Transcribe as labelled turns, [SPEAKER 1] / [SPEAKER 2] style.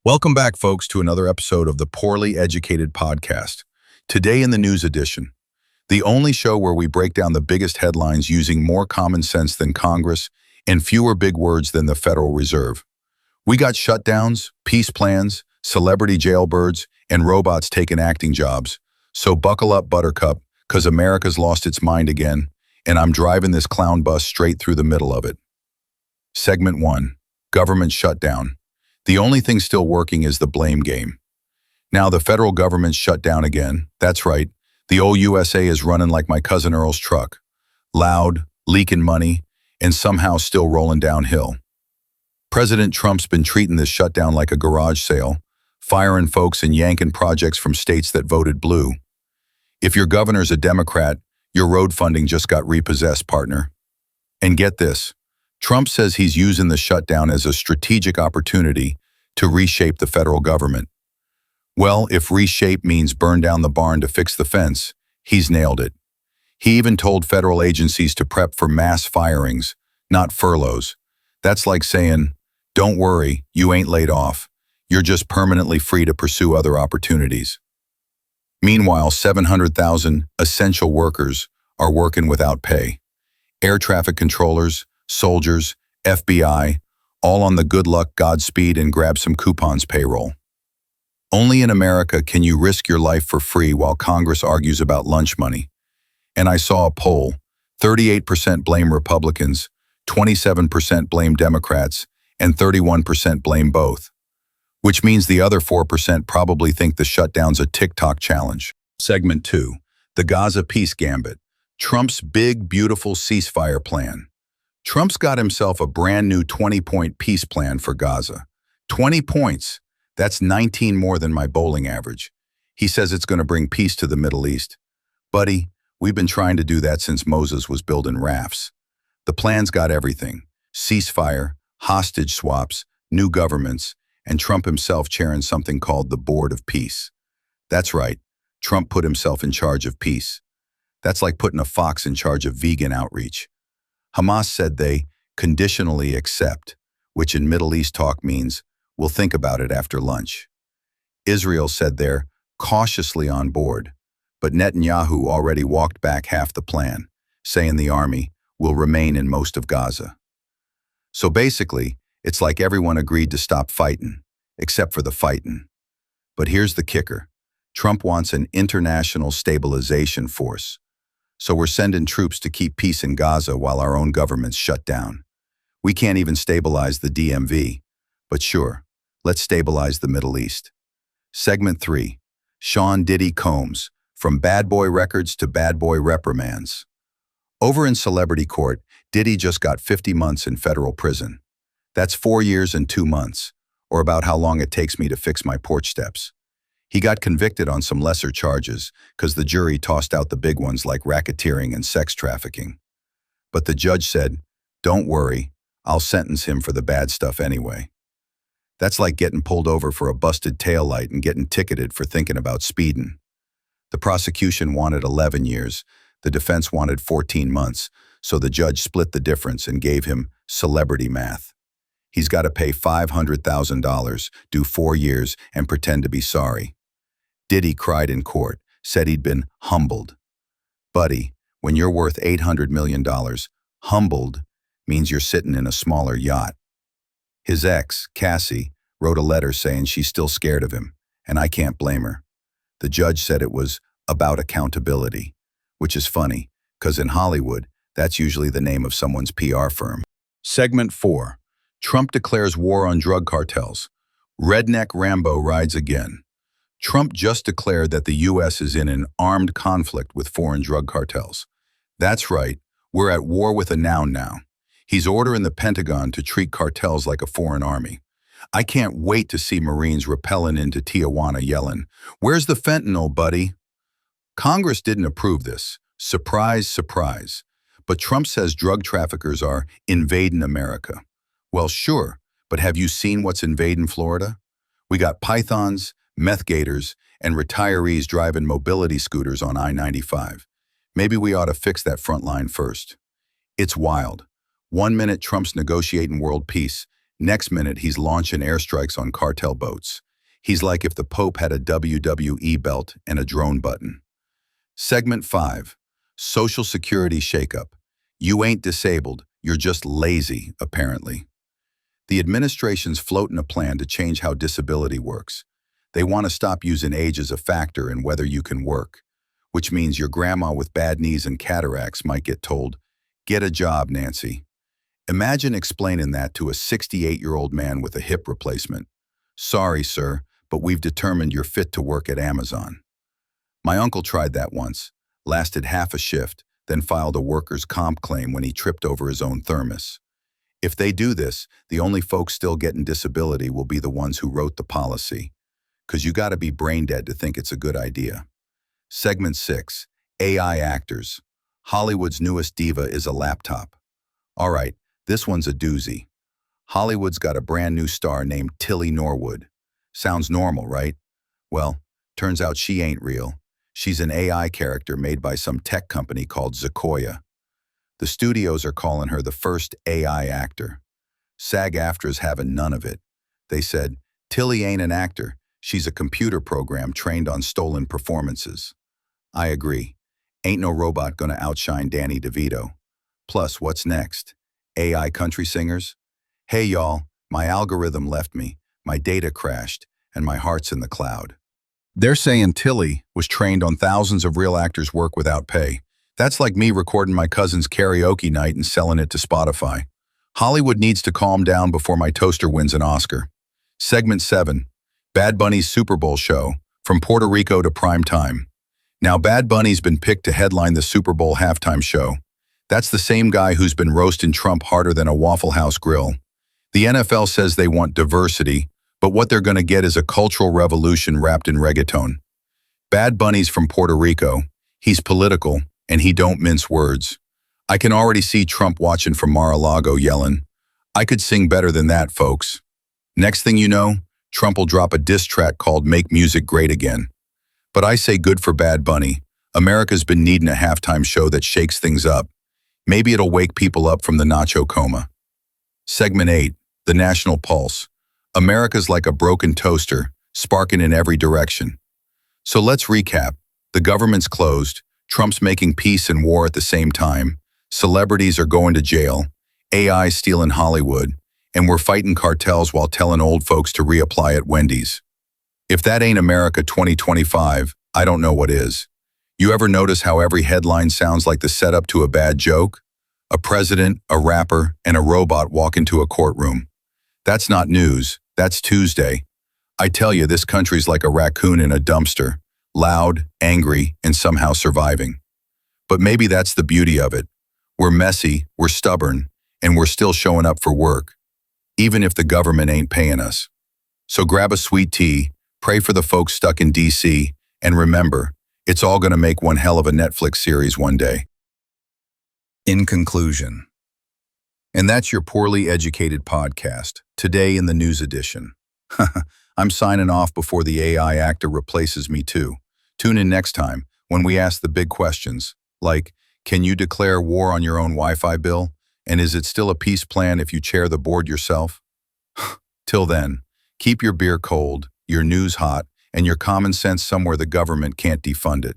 [SPEAKER 1] Welcome back, folks, to another episode of the Poorly Educated Podcast. Today in the news edition, the only show where we break down the biggest headlines using more common sense than Congress and fewer big words than the Federal Reserve. We got shutdowns, peace plans, celebrity jailbirds, and robots taking acting jobs. So buckle up, Buttercup, because America's lost its mind again, and I'm driving this clown bus straight through the middle of it. Segment 1. Government shutdown. The only thing still working is the blame game. Now the federal government's shut down again. That's right. The old USA is running like my cousin Earl's truck. Loud, leaking money, and somehow still rolling downhill. President Trump's been treating this shutdown like a garage sale, firing folks and yanking projects from states that voted blue. If your governor's a Democrat, your road funding just got repossessed, partner. And get this. Trump says he's using the shutdown as a strategic opportunity to reshape the federal government. Well, if reshape means burn down the barn to fix the fence, he's nailed it. He even told federal agencies to prep for mass firings, not furloughs. That's like saying, don't worry, you ain't laid off. You're just permanently free to pursue other opportunities. Meanwhile, 700,000 essential workers are working without pay. Air traffic controllers, soldiers, FBI, all on the good luck, Godspeed, and grab some coupons payroll. Only in America can you risk your life for free while Congress argues about lunch money. And I saw a poll, 38% blame Republicans, 27% blame Democrats, and 31% blame both. Which means the other 4% probably think the shutdown's a TikTok challenge. Segment 2. The Gaza Peace Gambit. Trump's big, beautiful ceasefire plan. Trump's got himself a brand new 20-point peace plan for Gaza. 20 points. That's 19 more than my bowling average. He says it's going to bring peace to the Middle East. Buddy, we've been trying to do that since Moses was building rafts. The plan's got everything. Ceasefire, hostage swaps, new governments, and Trump himself chairing something called the Board of Peace. That's right. Trump put himself in charge of peace. That's like putting a fox in charge of vegan outreach. Hamas said they conditionally accept, which in Middle East talk means we'll think about it after lunch. Israel said they're cautiously on board, but Netanyahu already walked back half the plan, saying the army will remain in most of Gaza. So basically, it's like everyone agreed to stop fighting, except for the fighting. But here's the kicker. Trump wants an international stabilization force. So we're sending troops to keep peace in Gaza while our own government's shut down. We can't even stabilize the DMV. But sure, let's stabilize the Middle East. Segment 3. Sean Diddy Combs, from bad boy records to bad boy reprimands. Over in celebrity court, Diddy just got 50 months in federal prison. That's 4 years and 2 months, or about how long it takes me to fix my porch steps. He got convicted on some lesser charges because the jury tossed out the big ones like racketeering and sex trafficking. But the judge said, don't worry, I'll sentence him for the bad stuff anyway. That's like getting pulled over for a busted taillight and getting ticketed for thinking about speeding. The prosecution wanted 11 years, the defense wanted 14 months, so the judge split the difference and gave him celebrity math. He's got to pay $500,000, do 4 years, and pretend to be sorry. Diddy cried in court, said he'd been humbled. Buddy, when you're worth $800 million, humbled means you're sitting in a smaller yacht. His ex, Cassie, wrote a letter saying she's still scared of him, and I can't blame her. The judge said it was about accountability, which is funny, because in Hollywood, that's usually the name of someone's PR firm. Segment 4. Trump declares war on drug cartels. Redneck Rambo rides again. Trump just declared that the U.S. is in an armed conflict with foreign drug cartels. That's right, we're at war with a noun now. He's ordering the Pentagon to treat cartels like a foreign army. I can't wait to see Marines rappelling into Tijuana yelling, "Where's the fentanyl, buddy?" Congress didn't approve this. Surprise, surprise. But Trump says drug traffickers are invading America. Well, sure, but have you seen what's invading Florida? We got pythons, meth gators, and retirees driving mobility scooters on I-95. Maybe we ought to fix that front line first. It's wild. 1 minute Trump's negotiating world peace. Next minute, he's launching airstrikes on cartel boats. He's like if the Pope had a WWE belt and a drone button. Segment 5. Social Security Shakeup. You ain't disabled, you're just lazy, apparently. The administration's floating a plan to change how disability works. They want to stop using age as a factor in whether you can work, which means your grandma with bad knees and cataracts might get told, "Get a job, Nancy." Imagine explaining that to a 68-year-old man with a hip replacement. "Sorry, sir, but we've determined you're fit to work at Amazon." My uncle tried that once, lasted half a shift, then filed a workers' comp claim when he tripped over his own thermos. If they do this, the only folks still getting disability will be the ones who wrote the policy. 'Cause you gotta be brain dead to think it's a good idea. Segment 6. AI actors. Hollywood's newest diva is a laptop. All right, this one's a doozy. Hollywood's got a brand new star named Tilly Norwood. Sounds normal, right? Well, turns out she ain't real. She's an AI character made by some tech company called Sequoia. The studios are calling her the first AI actor. SAG-AFTRA's having none of it. They said, "Tilly ain't an actor. She's a computer program trained on stolen performances." I agree. Ain't no robot gonna outshine Danny DeVito. Plus, what's next? AI country singers? Hey y'all, my algorithm left me, my data crashed, and my heart's in the cloud. They're saying Tilly was trained on thousands of real actors' work without pay. That's like me recording my cousin's karaoke night and selling it to Spotify. Hollywood needs to calm down before my toaster wins an Oscar. Segment 7. Bad Bunny's Super Bowl show, from Puerto Rico to prime time. Now Bad Bunny's been picked to headline the Super Bowl halftime show. That's the same guy who's been roasting Trump harder than a Waffle House grill. The NFL says they want diversity, but what they're gonna get is a cultural revolution wrapped in reggaeton. Bad Bunny's from Puerto Rico. He's political, and he don't mince words. I can already see Trump watching from Mar-a-Lago yelling, "I could sing better than that, folks." Next thing you know, Trump will drop a diss track called "Make Music Great Again." But I say good for Bad Bunny. America's been needing a halftime show that shakes things up. Maybe it'll wake people up from the nacho coma. Segment 8. The National Pulse. America's like a broken toaster, sparking in every direction. So let's recap. The government's closed, Trump's making peace and war at the same time, celebrities are going to jail, AI stealing Hollywood, and we're fighting cartels while telling old folks to reapply at Wendy's. If that ain't America 2025, I don't know what is. You ever notice how every headline sounds like the setup to a bad joke? A president, a rapper, and a robot walk into a courtroom. That's not news, that's Tuesday. I tell you, this country's like a raccoon in a dumpster, loud, angry, and somehow surviving. But maybe that's the beauty of it. We're messy, we're stubborn, and we're still showing up for work, even if the government ain't paying us. So grab a sweet tea, pray for the folks stuck in DC, and remember, it's all gonna make one hell of a Netflix series one day. In conclusion, and that's your poorly educated podcast, today in the news edition. I'm signing off before the AI actor replaces me too. Tune in next time when we ask the big questions, like, can you declare war on your own Wi-Fi bill? And is it still a peace plan if you chair the board yourself? Till then, keep your beer cold, your news hot, and your common sense somewhere the government can't defund it.